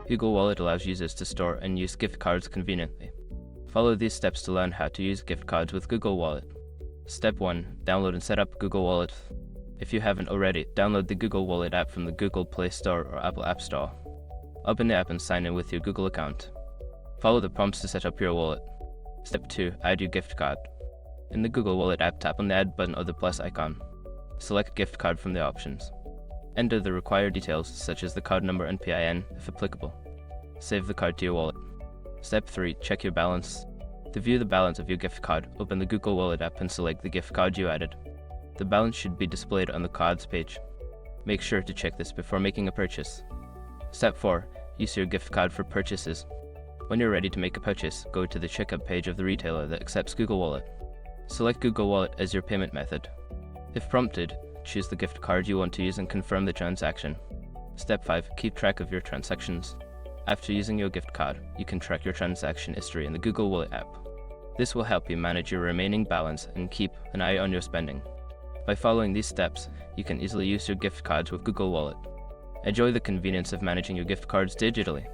Google Wallet allows users to store and use gift cards conveniently. Follow these steps to learn how to use gift cards with Google Wallet. Step 1. Download and set up Google Wallet. If you haven't already, download the Google Wallet app from the Google Play Store or Apple App Store. Open the app and sign in with your Google account. Follow the prompts to set up your wallet. Step 2. Add your gift card. In the Google Wallet app, tap on the Add button or the plus icon. Select gift card from the options. Enter the required details such as the card number and PIN if applicable. Save the card to your wallet. Step 3. Check your balance. To view the balance of your gift card, open the Google Wallet app and select the gift card you added. The balance should be displayed on the cards page. Make sure to check this before making a purchase. Step 4. Use your gift card for purchases. When you're ready to make a purchase, go to the checkout page of the retailer that accepts Google Wallet. Select Google Wallet as your payment method. If prompted, choose the gift card you want to use and confirm the transaction. Step 5. Keep track of your transactions. After using your gift card, you can track your transaction history in the Google Wallet app. This will help you manage your remaining balance and keep an eye on your spending. By following these steps, you can easily use your gift cards with Google Wallet. Enjoy the convenience of managing your gift cards digitally.